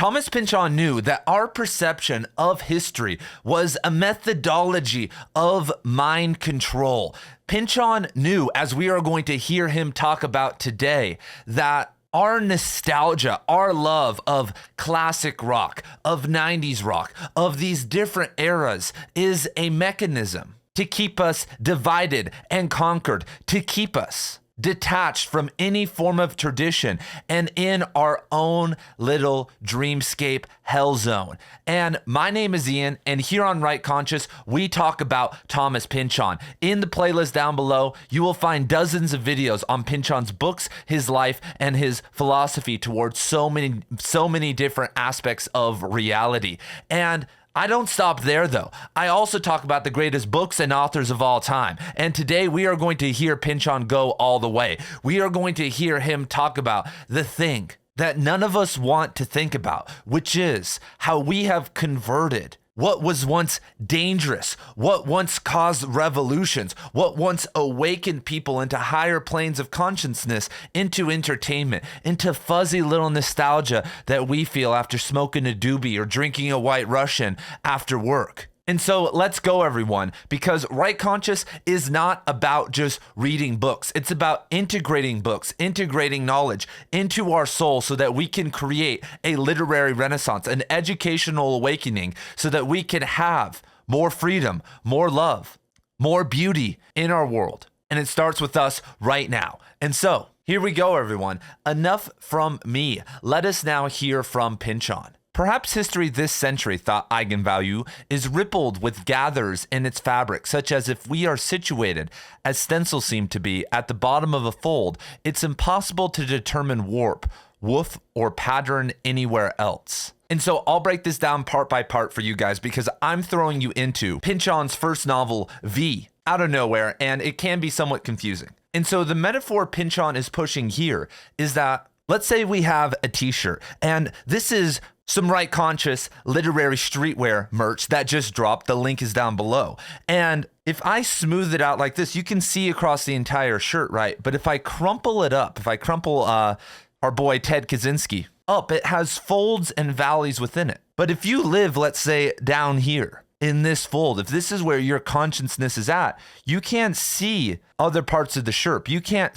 Thomas Pynchon knew that our perception of history was a methodology of mind control. Pynchon knew, as we are going to hear him talk about today, that our nostalgia, our love of classic rock, of 90s rock, of these different eras is a mechanism to keep us divided and conquered, to keep us detached from any form of tradition and in our own little dreamscape hell zone. And my name is Ian, and here on Right Conscious, we talk about Thomas Pynchon. In the playlist down below, you will find dozens of videos on Pynchon's books, his life, and his philosophy towards so many different aspects of reality. And I don't stop there, though. I also talk about the greatest books and authors of all time. And today we are going to hear Pynchon go all the way. We are going to hear him talk about the thing that none of us want to think about, which is how we have converted what was once dangerous, what once caused revolutions, what once awakened people into higher planes of consciousness, into entertainment, into fuzzy little nostalgia that we feel after smoking a doobie or drinking a White Russian after work. And so let's go, everyone, because Right Conscious is not about just reading books. It's about integrating books, integrating knowledge into our soul so that we can create a literary renaissance, an educational awakening, so that we can have more freedom, more love, more beauty in our world. And it starts with us right now. And so here we go, everyone. Enough from me. Let us now hear from Pynchon. Perhaps history this century, thought Eigenvalue, is rippled with gathers in its fabric, such as if we are situated, as stencils seem to be, at the bottom of a fold, it's impossible to determine warp, woof, or pattern anywhere else. And so I'll break this down part by part for you guys because I'm throwing you into Pynchon's first novel, V, out of nowhere, and it can be somewhat confusing. And so the metaphor Pynchon is pushing here is that, let's say we have a t-shirt, and this is some Right Conscious literary streetwear merch that just dropped. The link is down below. And if I smooth it out like this, you can see across the entire shirt, right? But if I crumple it up, if I crumple our boy Ted Kaczynski up, it has folds and valleys within it. But if you live, let's say, down here in this fold, if this is where your consciousness is at, you can't see other parts of the shirt. You can't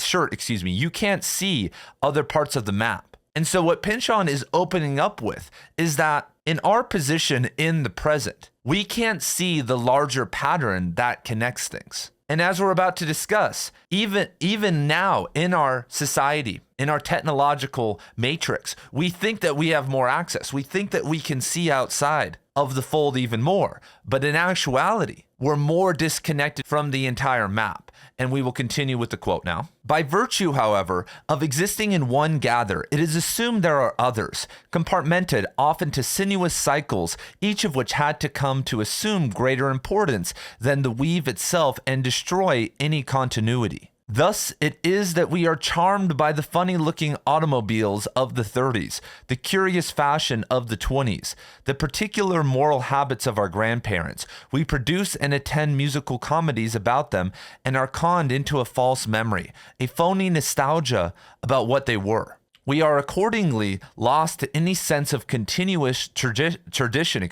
see other parts of the map. And so what Pynchon is opening up with is that in our position in the present, we can't see the larger pattern that connects things. And as we're about to discuss, even now in our society, in our technological matrix, we think that we have more access. We think that we can see outside of the fold even more. But in actuality, we're more disconnected from the entire map. And we will continue with the quote now. By virtue, however, of existing in one gather, it is assumed there are others, compartmented often to sinuous cycles, each of which had to come to assume greater importance than the weave itself and destroy any continuity. Thus, it is that we are charmed by the funny-looking automobiles of the 30s, the curious fashion of the 20s, the particular moral habits of our grandparents. We produce and attend musical comedies about them and are conned into a false memory, a phony nostalgia about what they were. We are accordingly lost to any sense of continuous tradition.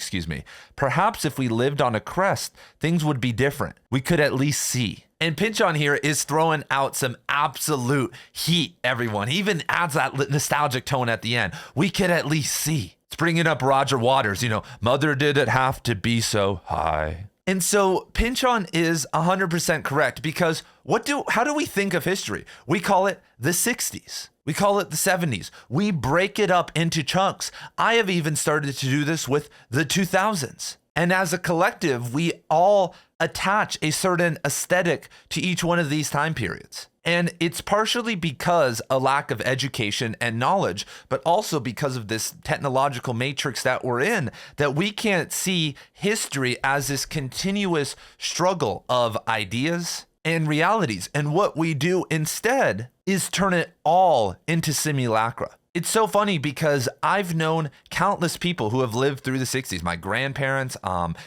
Perhaps if we lived on a crest, things would be different. We could at least see. And Pynchon here is throwing out some absolute heat, everyone. He even adds that nostalgic tone at the end. We could at least see. It's bringing up Roger Waters, mother didn't have to be so high. And so Pynchon is 100% correct because how do we think of history? We call it the 60s. We call it the 70s. We break it up into chunks. I have even started to do this with the 2000s. And as a collective, we all attach a certain aesthetic to each one of these time periods. And it's partially because a lack of education and knowledge, but also because of this technological matrix that we're in, that we can't see history as this continuous struggle of ideas and realities. And what we do instead is turn it all into simulacra. It's so funny because I've known countless people who have lived through the 60s, my grandparents,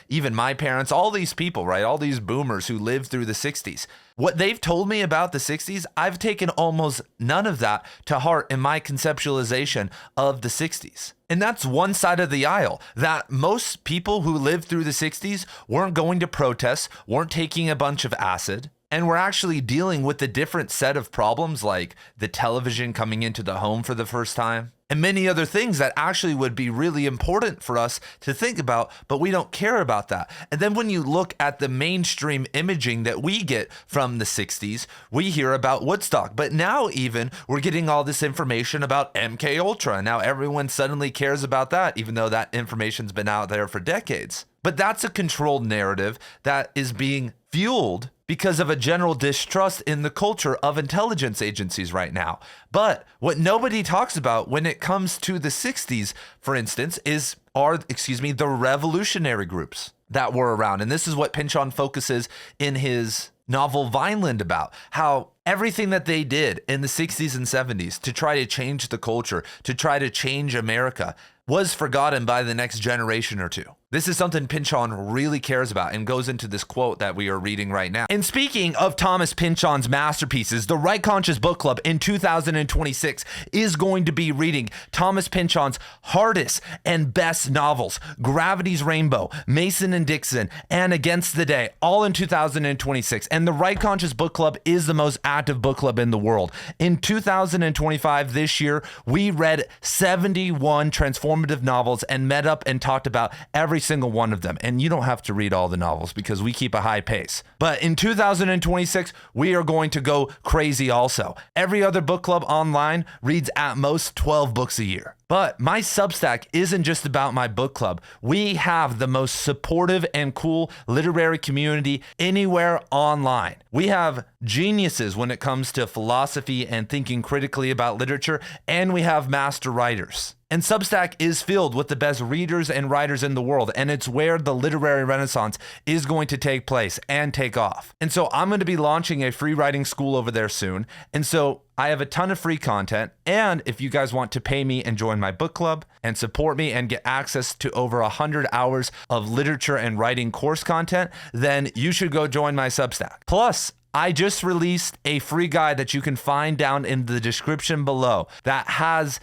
even my parents, all these people, right? All these boomers who lived through the 60s. What they've told me about the 60s, I've taken almost none of that to heart in my conceptualization of the 60s. And that's one side of the aisle, that most people who lived through the 60s weren't going to protests, weren't taking a bunch of acid, and we're actually dealing with a different set of problems like the television coming into the home for the first time and many other things that actually would be really important for us to think about, but we don't care about that. And then when you look at the mainstream imaging that we get from the 60s, we hear about Woodstock, but now even we're getting all this information about MK Ultra. Now everyone suddenly cares about that, even though that information's been out there for decades. But that's a controlled narrative that is being fueled because of a general distrust in the culture of intelligence agencies right now. But what nobody talks about when it comes to the 60s, for instance, are the revolutionary groups that were around. And this is what Pynchon focuses in his novel Vineland about, how everything that they did in the 60s and 70s to try to change the culture, to try to change America, was forgotten by the next generation or two. This is something Pynchon really cares about and goes into this quote that we are reading right now. And speaking of Thomas Pynchon's masterpieces, the Right Conscious Book Club in 2026 is going to be reading Thomas Pynchon's hardest and best novels, Gravity's Rainbow, Mason and Dixon, and Against the Day, all in 2026. And the Right Conscious Book Club is the most active book club in the world. In 2025, this year, we read 71 transformative novels and met up and talked about every single one of them. And you don't have to read all the novels because we keep a high pace. But in 2026, we are going to go crazy also. Every other book club online reads at most 12 books a year. But my Substack isn't just about my book club. We have the most supportive and cool literary community anywhere online. We have geniuses when it comes to philosophy and thinking critically about literature, and we have master writers. And Substack is filled with the best readers and writers in the world, and it's where the literary renaissance is going to take place and take off. And so I'm going to be launching a free writing school over there soon. And so I have a ton of free content, and if you guys want to pay me and join my book club and support me and get access to over 100 hours of literature and writing course content, then you should go join my Substack. Plus, I just released a free guide that you can find down in the description below that has,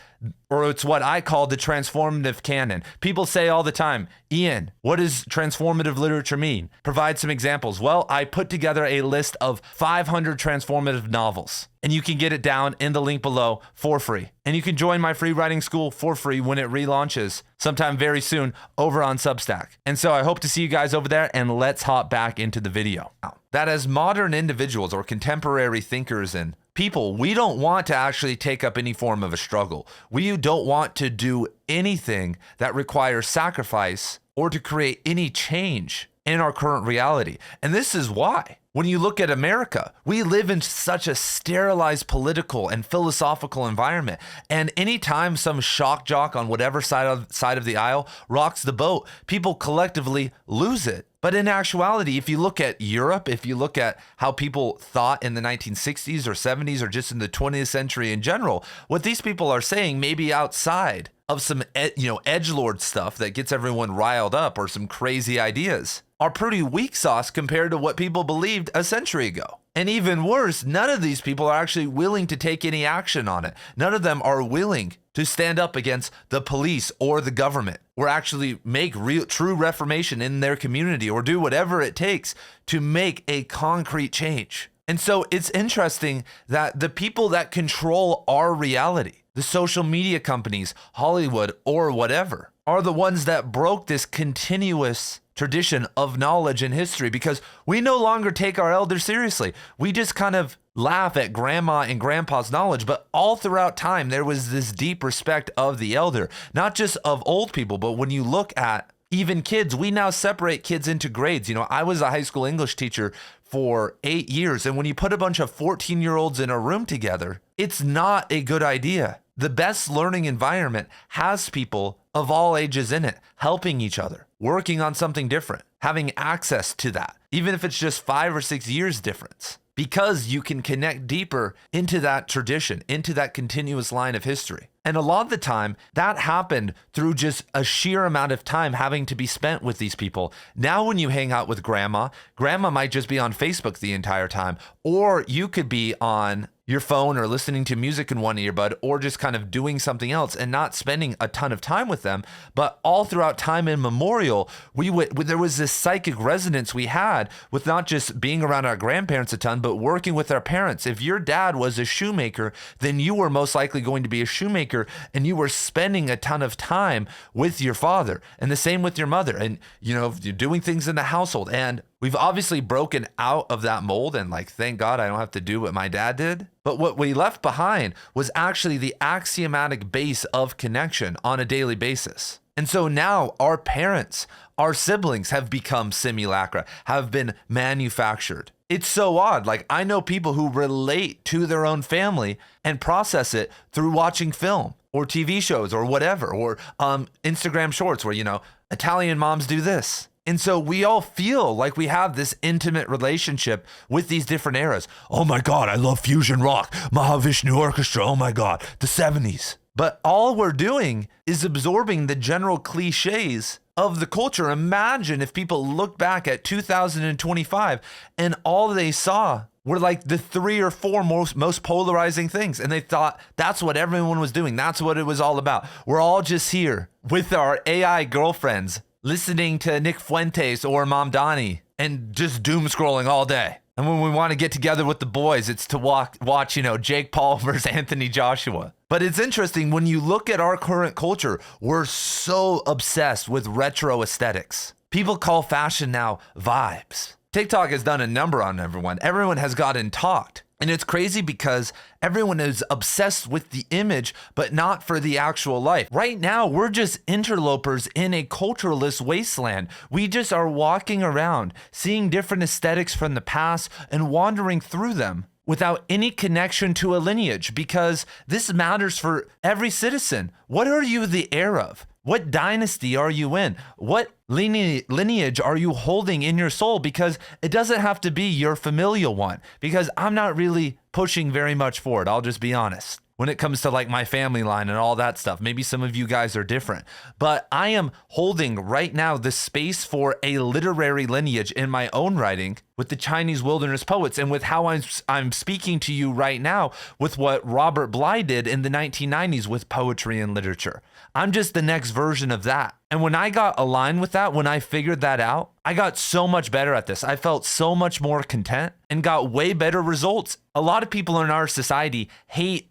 or it's what I call the transformative canon. People say all the time, Ian, what does transformative literature mean? Provide some examples. Well, I put together a list of 500 transformative novels, and you can get it down in the link below for free. And you can join my free writing school for free when it relaunches sometime very soon over on Substack. And so I hope to see you guys over there, and let's hop back into the video. That as modern individuals or contemporary thinkers and people, we don't want to actually take up any form of a struggle. We don't want to do anything that requires sacrifice or to create any change in our current reality. And this is why. When you look at America, we live in such a sterilized political and philosophical environment. And anytime some shock jock on whatever side of the aisle rocks the boat, people collectively lose it. But in actuality, if you look at Europe, if you look at how people thought in the 1960s or 70s or just in the 20th century in general, what these people are saying may be outside of some edgelord stuff that gets everyone riled up or some crazy ideas, are pretty weak sauce compared to what people believed a century ago. And even worse, none of these people are actually willing to take any action on it. None of them are willing to stand up against the police or the government, or actually make true reformation in their community, or do whatever it takes to make a concrete change. And so it's interesting that the people that control our reality, the social media companies, Hollywood, or whatever, are the ones that broke this continuous tradition of knowledge and history, because we no longer take our elders seriously. We just kind of laugh at grandma and grandpa's knowledge, but all throughout time, there was this deep respect of the elder, not just of old people, but when you look at even kids, we now separate kids into grades. I was a high school English teacher for 8 years, and when you put a bunch of 14-year-olds in a room together, it's not a good idea. The best learning environment has people of all ages in it, helping each other, working on something different, having access to that, even if it's just 5 or 6 years difference. because you can connect deeper into that tradition, into that continuous line of history. And a lot of the time, that happened through just a sheer amount of time having to be spent with these people. Now, when you hang out with grandma might just be on Facebook the entire time, or you could be on your phone or listening to music in one earbud, or just kind of doing something else and not spending a ton of time with them. But all throughout time immemorial, there was this psychic resonance we had with not just being around our grandparents a ton, but working with our parents. If your dad was a shoemaker, then you were most likely going to be a shoemaker, and you were spending a ton of time with your father, and the same with your mother, and you're doing things in the household. And we've obviously broken out of that mold, and thank God I don't have to do what my dad did. But what we left behind was actually the axiomatic base of connection on a daily basis. And so now our parents, our siblings have become simulacra, have been manufactured. It's so odd. I know people who relate to their own family and process it through watching film or TV shows or whatever, or Instagram shorts where, Italian moms do this. And so we all feel like we have this intimate relationship with these different eras. Oh my God, I love fusion rock, Mahavishnu Orchestra. Oh my God, the 70s. But all we're doing is absorbing the general cliches of the culture. Imagine if people looked back at 2025 and all they saw were the 3 or 4 most polarizing things. And they thought that's what everyone was doing. That's what it was all about. We're all just here with our AI girlfriends, listening to Nick Fuentes or Mamdani and just doom scrolling all day. And when we want to get together with the boys, it's to watch, Jake Paul versus Anthony Joshua. But it's interesting, when you look at our current culture, we're so obsessed with retro aesthetics. People call fashion now vibes. TikTok has done a number on everyone. Everyone has gotten talked. And it's crazy because everyone is obsessed with the image, but not for the actual life. Right now, we're just interlopers in a culturalist wasteland. We just are walking around, seeing different aesthetics from the past and wandering through them without any connection to a lineage, because this matters for every citizen. What are you the heir of? What dynasty are you in? What lineage are you holding in your soul? Because it doesn't have to be your familial one, because I'm not really pushing very much for it. I'll just be honest. When it comes to my family line and all that stuff, maybe some of you guys are different, but I am holding right now the space for a literary lineage in my own writing with the Chinese wilderness poets, and with how I'm speaking to you right now with what Robert Bly did in the 1990s with poetry and literature. I'm just the next version of that. And when I got aligned with that, when I figured that out, I got so much better at this. I felt so much more content and got way better results. A lot of people in our society hate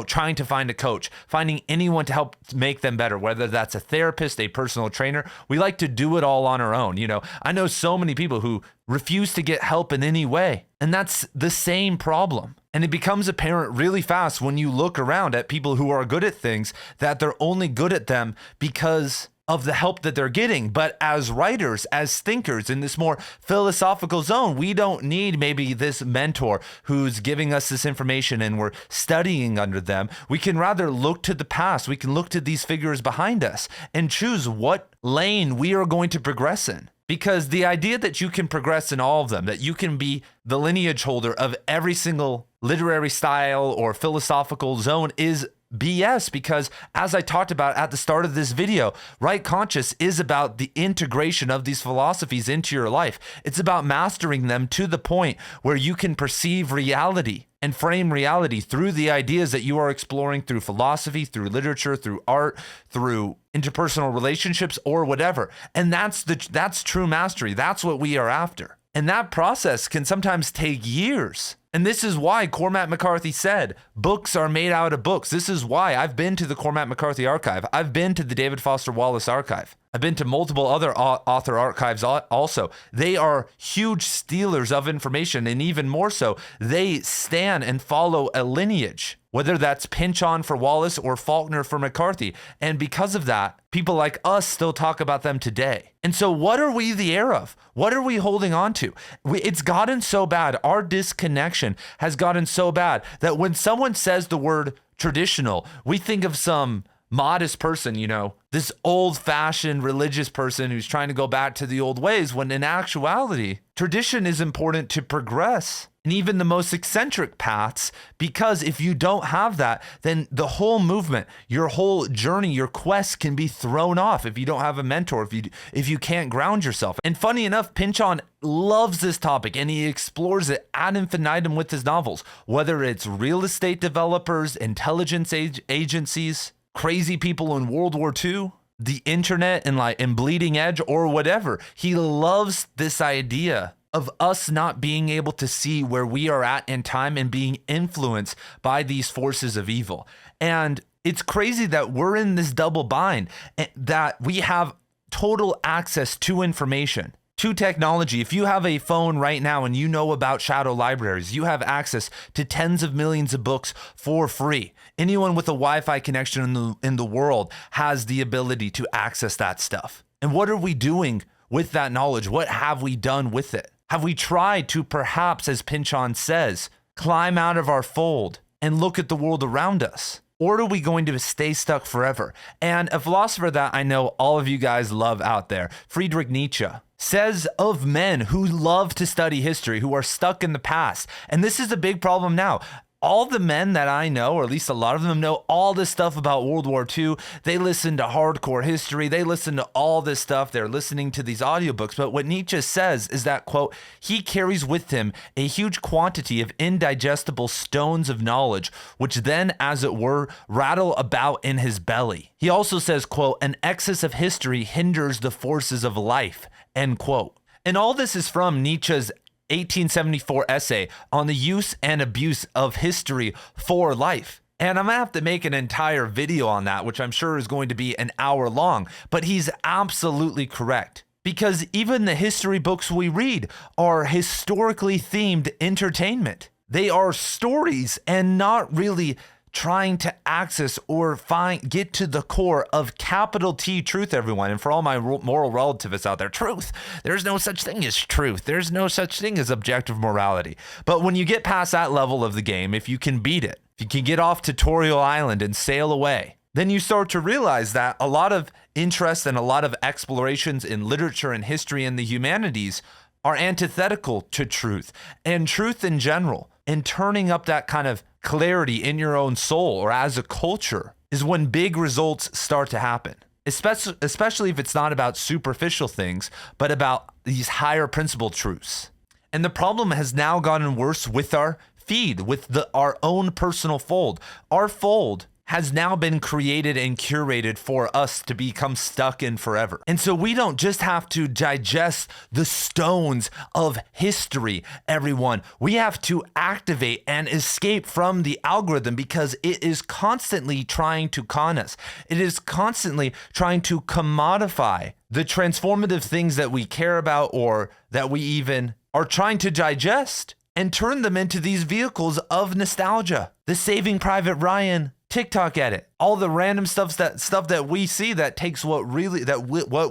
trying to find a coach, finding anyone to help make them better, whether that's a therapist, a personal trainer. We like to do it all on our own. I know so many people who refuse to get help in any way. And that's the same problem. And it becomes apparent really fast when you look around at people who are good at things that they're only good at them because of the help that they're getting. But as writers, as thinkers in this more philosophical zone, we don't need maybe this mentor who's giving us this information and we're studying under them. We can rather look to the past. We can look to these figures behind us and choose what lane we are going to progress in. Because the idea that you can progress in all of them, that you can be the lineage holder of every single literary style or philosophical zone is BS, because as I talked about at the start of this video, Right Conscious is about the integration of these philosophies into your life. It's about mastering them to the point where you can perceive reality and frame reality through the ideas that you are exploring through philosophy, through literature, through art, through interpersonal relationships, or whatever. And that's true mastery. That's what we are after. And that process can sometimes take years. And this is why Cormac McCarthy said, books are made out of books. This is why I've been to the Cormac McCarthy archive. I've been to the David Foster Wallace archive. I've been to multiple other author archives also. They are huge stealers of information, and even more so, they stand and follow a lineage, whether that's Pynchon for Wallace or Faulkner for McCarthy. And because of that, people like us still talk about them today. And so what are we the heir of? What are we holding on to? It's gotten so bad. Our disconnection has gotten so bad that when someone says the word traditional, we think of some modest person, this old-fashioned religious person who's trying to go back to the old ways, when in actuality, tradition is important to progress and even the most eccentric paths, because if you don't have that, then the whole movement, your whole journey, your quest can be thrown off if you don't have a mentor, if you can't ground yourself. And funny enough, Pynchon loves this topic and he explores it ad infinitum with his novels, whether it's real estate developers, intelligence agencies, crazy people in World War II, the internet and Bleeding Edge, or whatever. He loves this idea of us not being able to see where we are at in time and being influenced by these forces of evil. And it's crazy that we're in this double bind, that we have total access to information, to technology. If you have a phone right now and you know about shadow libraries, you have access to tens of millions of books for free. Anyone with a Wi-Fi connection in the world has the ability to access that stuff. And what are we doing with that knowledge? What have we done with it? Have we tried to perhaps, as Pynchon says, climb out of our fold and look at the world around us? Or are we going to stay stuck forever? And a philosopher that I know all of you guys love out there, Friedrich Nietzsche, says of men who love to study history, who are stuck in the past. And this is a big problem now. All the men that I know, or at least a lot of them, know all this stuff about World War II. They listen to hardcore history. They listen to all this stuff. They're listening to these audiobooks. But what Nietzsche says is that, quote, he carries with him a huge quantity of indigestible stones of knowledge, which then, as it were, rattle about in his belly. He also says, quote, an excess of history hinders the forces of life, end quote. And all this is from Nietzsche's 1874 essay on the use and abuse of history for life. And I'm gonna have to make an entire video on that, which I'm sure is going to be an hour long, but he's absolutely correct. Because even the history books we read are historically themed entertainment. They are stories and not really trying to access or get to the core of capital T truth, everyone. And for all my moral relativists out there, truth. There's no such thing as truth. There's no such thing as objective morality. But when you get past that level of the game, if you can beat it, if you can get off Tutorial Island and sail away, then you start to realize that a lot of interest and a lot of explorations in literature and history and the humanities are antithetical to truth and truth in general. And turning up that kind of clarity in your own soul or as a culture is when big results start to happen, especially if it's not about superficial things, but about these higher principle truths. And the problem has now gotten worse with our feed, with our own personal fold. Our fold has now been created and curated for us to become stuck in forever. And so we don't just have to digest the stones of history, everyone. We have to activate and escape from the algorithm because it is constantly trying to con us. It is constantly trying to commodify the transformative things that we care about or that we even are trying to digest and turn them into these vehicles of nostalgia. The Saving Private Ryan TikTok edit, all the random stuff that we see that takes what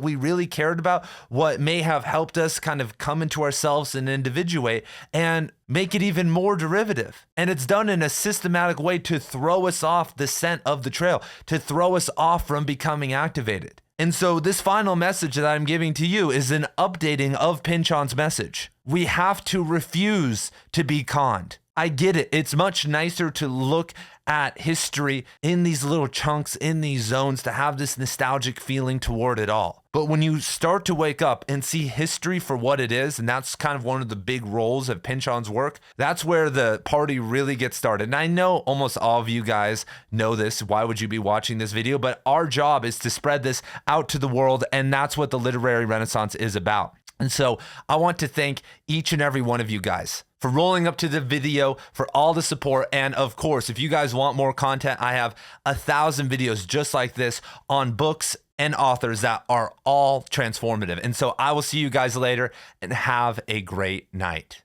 we really cared about, what may have helped us kind of come into ourselves and individuate and make it even more derivative. And it's done in a systematic way to throw us off the scent of the trail, to throw us off from becoming activated. And so this final message that I'm giving to you is an updating of Pynchon's message. We have to refuse to be conned. I get it. It's much nicer to look at history in these little chunks, in these zones, to have this nostalgic feeling toward it all. But when you start to wake up and see history for what it is, and that's kind of one of the big roles of Pynchon's work, that's where the party really gets started. And I know almost all of you guys know this. Why would you be watching this video? But our job is to spread this out to the world, and that's what the literary renaissance is about. And so I want to thank each and every one of you guys for rolling up to the video, for all the support. And of course, if you guys want more content, I have 1,000 videos just like this on books and authors that are all transformative. And so I will see you guys later and have a great night.